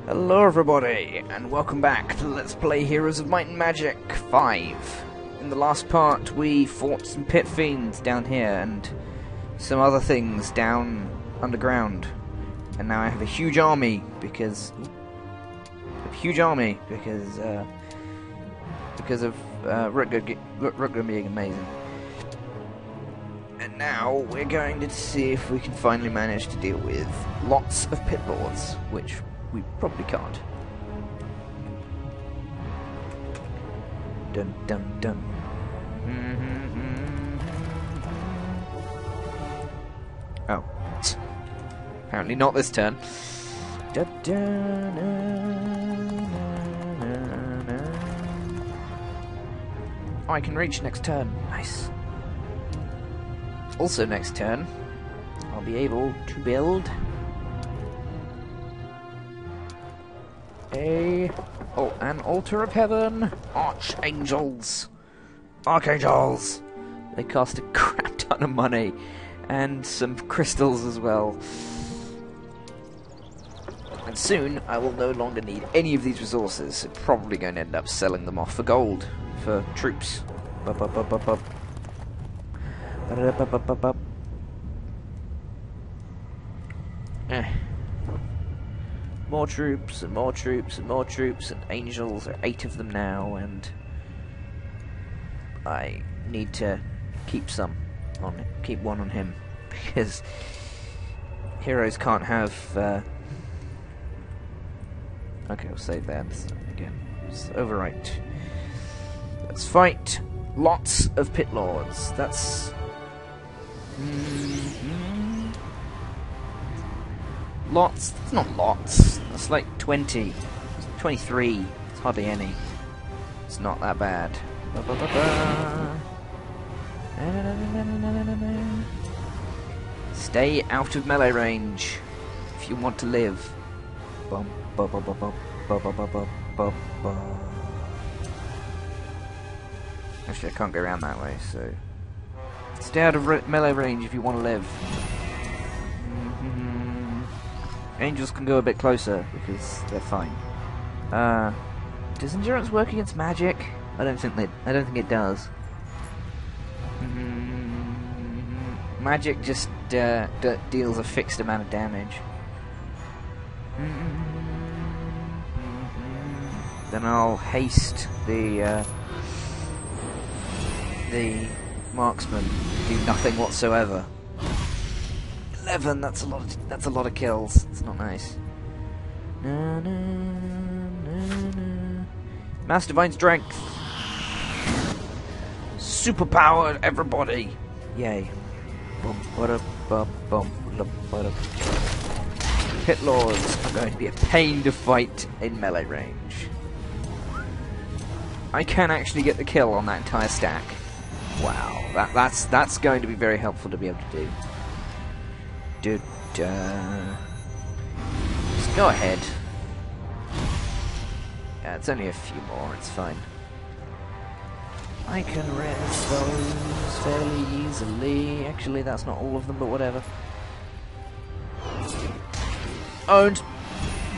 Hello everybody, and welcome back to Let's Play Heroes of Might and Magic 5. In the last part we fought some pit fiends down here and some other things down underground. And now I have a huge army because of Rutger being amazing. And now we're going to see if we can finally manage to deal with lots of pit lords, which we probably can't. Dun dun dun. Oh. Apparently not this turn. Da, da, na. Oh, I can reach next turn. Nice. Also next turn, I'll be able to build an altar of heaven. Archangels. They cost a crap ton of money and some crystals as well. And soon I will no longer need any of these resources. I'm probably going to end up selling them off for gold for troops. More troops and more troops and more troops, and angels. There are 8 of them now, and I need to keep one on him, because heroes can't have okay, we'll save that again. Let's overwrite. Let's fight lots of pit lords. That's lots. That's not lots. That's like 20. 23. It's hardly any. It's not that bad. Stay out of melee range if you want to live. Actually, I can't go around that way, so stay out of melee range if you want to live. Angels can go a bit closer because they're fine. Does endurance work against magic? I don't think it does. Magic just deals a fixed amount of damage. Then I'll haste the marksman, do nothing whatsoever. 11. That's a lot of kills. It's not nice. Mass Divine Strength. Superpowered, everybody. Yay. Pit lords are going to be a pain to fight in melee range. I can actually get the kill on that entire stack. Wow, that's going to be very helpful to be able to do. Just go ahead. Yeah, it's only a few more, it's fine. I can res those fairly easily. Actually, that's not all of them, but whatever. Owned!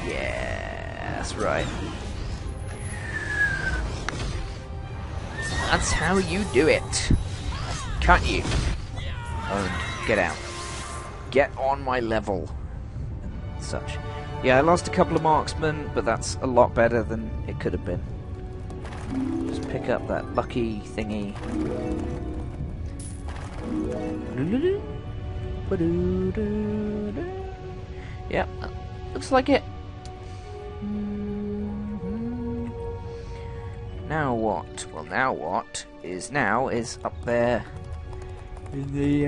Yeah, that's right. That's how you do it. Can't you? Owned. Get out. Get on my level. And such. Yeah, I lost a couple of marksmen, but that's a lot better than it could have been. Just pick up that lucky thingy. Yep, looks like it. Now what? Well, now what is up there in the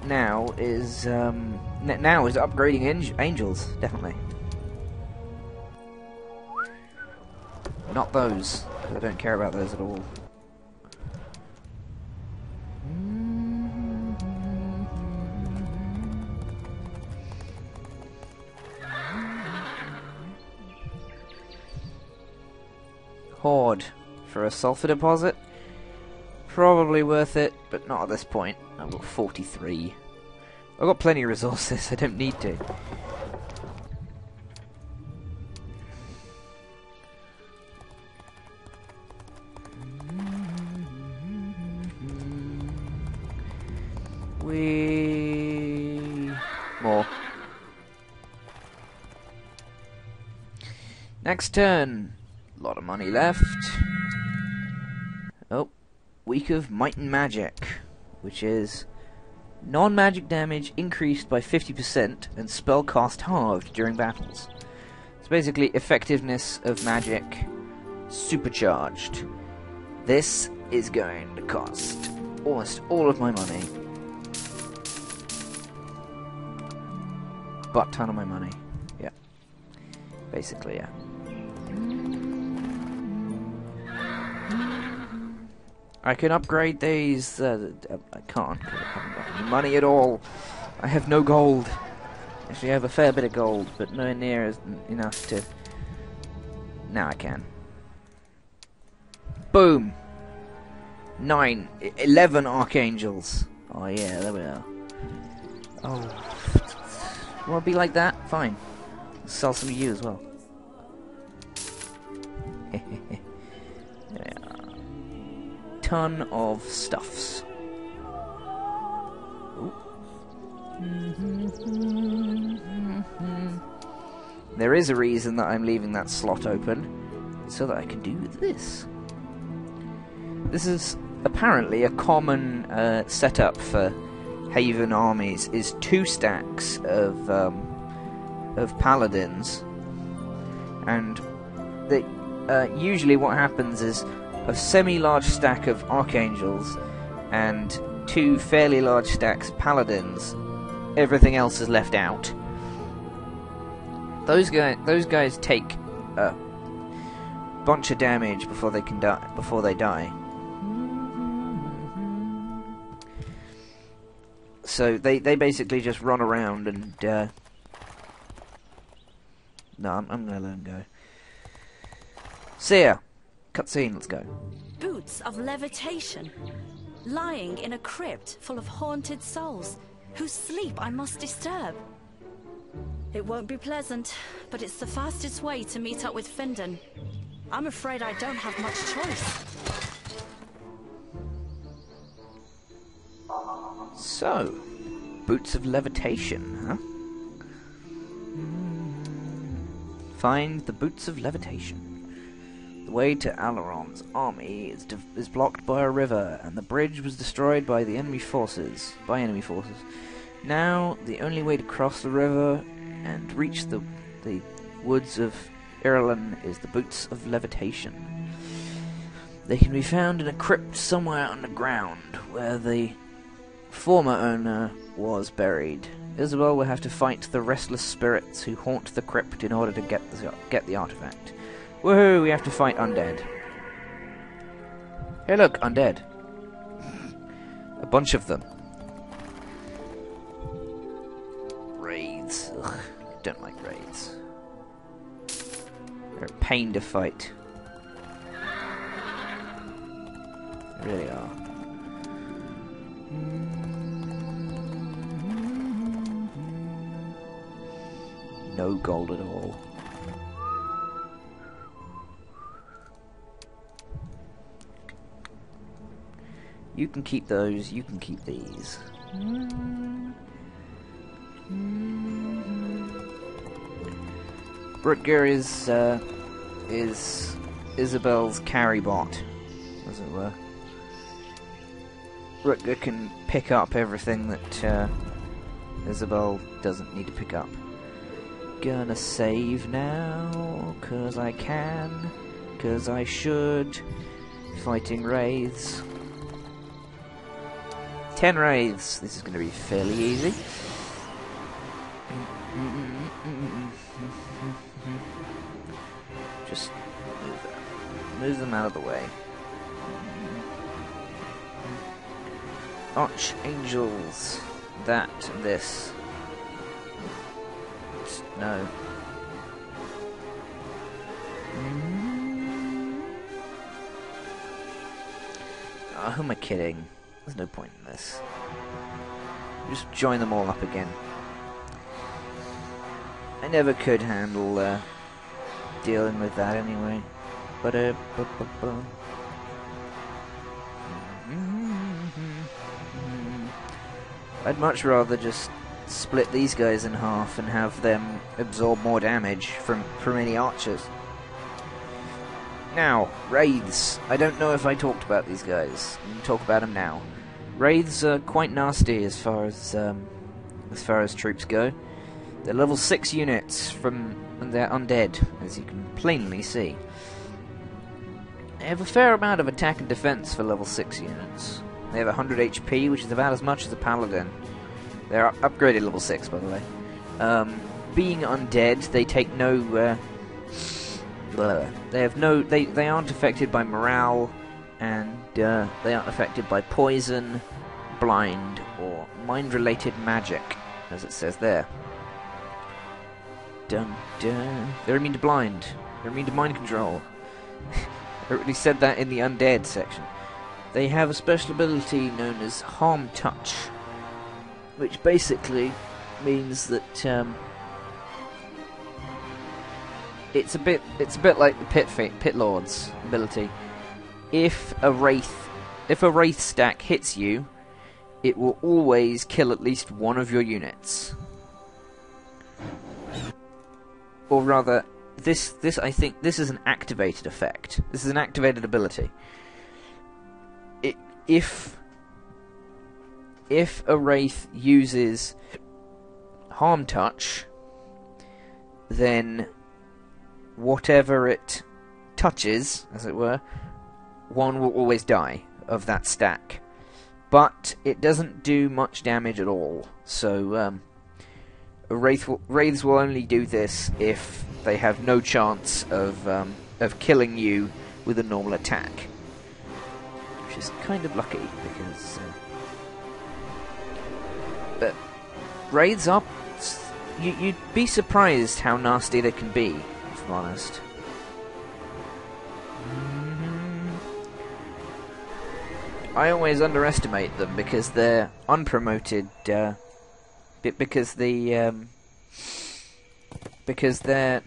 now is upgrading angels, definitely. Not those. I don't care about those at all. Horde for a sulfur deposit. Probably worth it, but not at this point. I've got 43. I've got plenty of resources, I don't need to. More. Next turn. A lot of money left. Oh. Week of Might and Magic, which is non-magic damage increased by 50% and spell cast halved during battles. It's basically effectiveness of magic supercharged. This is going to cost almost all of my money. Butt ton of my money. Yeah. Basically, yeah. I can upgrade these. I can't, because I haven't got any money at all. I have no gold. Actually, I have a fair bit of gold, but nowhere near enough to... Now I can. Boom! 11 Archangels. Oh yeah, there we are. Oh. Want to be like that? Fine. Sell some of you as well. There we are. Ton of stuffs. Ooh. There is a reason that I'm leaving that slot open, so that I can do this. This is apparently a common setup for Haven armies, is 2 stacks of paladins, and they, usually what happens is a semi-large stack of Archangels and 2 fairly large stacks of paladins. Everything else is left out. Those guys take a bunch of damage before they die. So they basically just run around and no, I'm gonna let them go. Seer, cutscene. Let's go. Boots of levitation, lying in a crypt full of haunted souls, whose sleep I must disturb. It won't be pleasant, but it's the fastest way to meet up with Findon. I'm afraid I don't have much choice. So, boots of levitation, huh? Find the boots of levitation. The way to Alaron's army is blocked by a river, and the bridge was destroyed by enemy forces. Now, the only way to cross the river and reach the woods of Ireland is the boots of levitation. They can be found in a crypt somewhere underground, where the former owner was buried. Isabel will have to fight the restless spirits who haunt the crypt in order to get the artifact. Woohoo! We have to fight undead. Hey, look, undead. A bunch of them. Wraiths. Ugh, don't like wraiths. They're a pain to fight. They really are. No gold at all. You can keep those, you can keep these. Rutger is Isabel's carry bot, as it were. Rutger can pick up everything that Isabel doesn't need to pick up. Gonna save now, 'cause I can, 'cause I should. Fighting wraiths. 10 wraiths. This is gonna be fairly easy. Just move them out of the way. Archangels. That and this. No. Oh, who am I kidding? There's no point in this. just join them all up again. I never could handle dealing with that anyway. But I'd much rather just split these guys in half and have them absorb more damage from any archers. Now, wraiths. I don't know if I talked about these guys. I'm gonna talk about them now. Wraiths are quite nasty as far as troops go. They're level 6 units and they're undead, as you can plainly see. They have a fair amount of attack and defense for level 6 units. They have 100 HP, which is about as much as a paladin. They're upgraded level 6, by the way. Being undead, they take no... They aren't affected by morale, and they aren't affected by poison, blind, or mind-related magic, as it says there. Dun dun. They're immune to blind. They're immune to mind control. I already said that in the undead section. They have a special ability known as Harm Touch, which basically means that it's a bit like the Pit Lord's ability. If a wraith stack hits you, it will always kill at least one of your units. Or rather, this I think this is an activated effect. This is an activated ability. If a wraith uses Harm Touch, then whatever it touches, as it were, one will always die of that stack. But it doesn't do much damage at all. So wraiths will only do this if they have no chance of killing you with a normal attack. Which is kind of lucky, because... but wraiths are... You'd be surprised how nasty they can be, if I'm honest. I always underestimate them because they're unpromoted, because their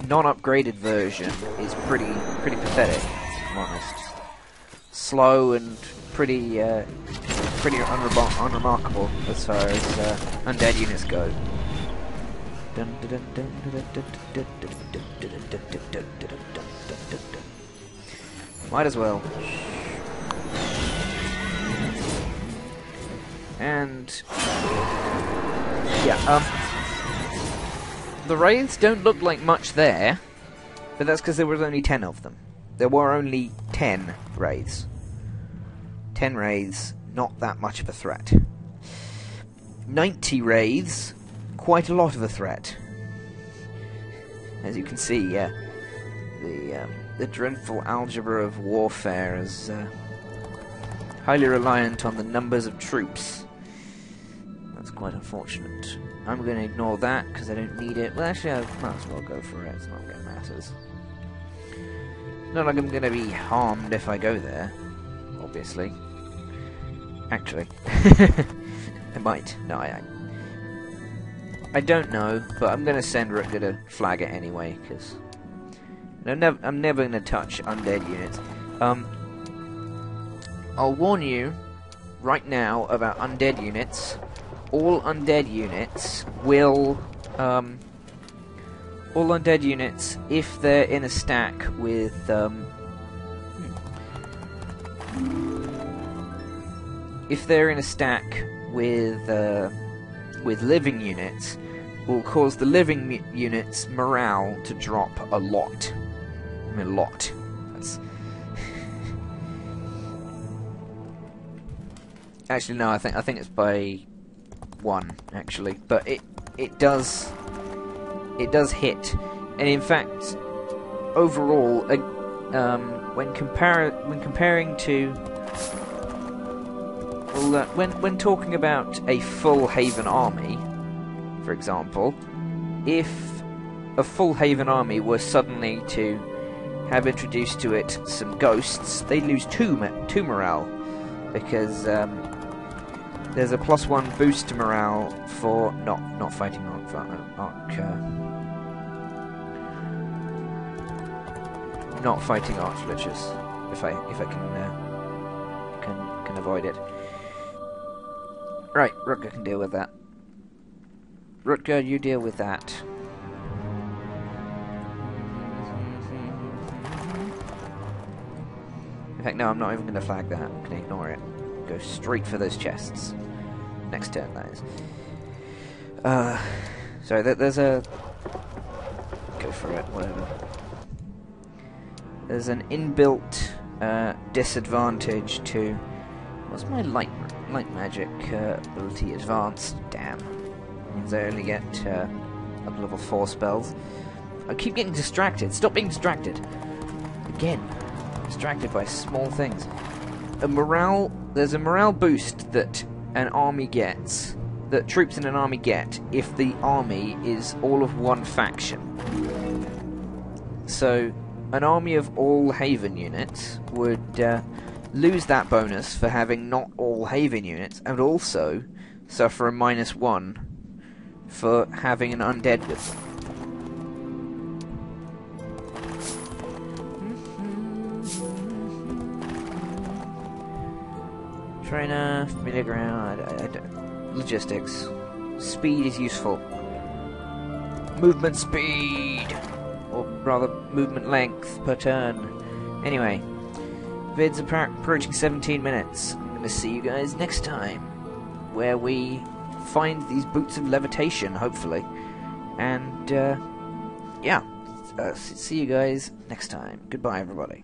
non-upgraded version is pretty pathetic, if I'm honest. Slow and pretty unremarkable as far as undead units go. Might as well. And yeah, the wraiths don't look like much there, but that's because there was only 10 of them. There were only 10 wraiths. 10 wraiths, not that much of a threat. 90 wraiths, quite a lot of a threat. As you can see, yeah, the dreadful algebra of warfare is highly reliant on the numbers of troops. That's quite unfortunate. I'm going to ignore that because I don't need it. Well, actually, I might as well go for it. It's not going to matter. It's not like I'm going to be harmed if I go there, obviously. Actually, I might. No, I don't know, but I'm going to send Rutger to flag it anyway, because I'm never going to touch undead units. I'll warn you right now about undead units. All undead units will, if they're in a stack with, if they're in a stack with living units, will cause the living units' morale to drop a lot. I mean, a lot. That's actually no. I think it's by 1 actually, but it does hit, and in fact, overall, when comparing to, well, when talking about a full Haven army, for example, if a full Haven army were suddenly to have introduced to it some ghosts, they'd lose 2 morale, because There's a +1 boost to morale for not fighting not fighting archliches, if I can avoid it. Right, Rutger can deal with that. Rutger, you deal with that. In fact, no, I'm not even going to flag that. I'm going to ignore it. Go straight for those chests. Next turn, that is. Sorry, there's a... Go for it, whatever. There's an inbuilt disadvantage to... What's my light magic ability? Advanced? Damn. Means I only get up level 4 spells. I keep getting distracted. Stop being distracted. Again. Distracted by small things. There's a morale boost that an army gets, that troops in an army get, if the army is all of one faction. So, an army of all Haven units would lose that bonus for having not all Haven units, and also suffer a -1 for having an undead with them. Trainer, familiar ground, logistics. Speed is useful. Movement speed! Or rather, movement length per turn. Anyway, vid's approaching 17 minutes. I'm going to see you guys next time, where we find these boots of levitation, hopefully. And, yeah, see you guys next time. Goodbye, everybody.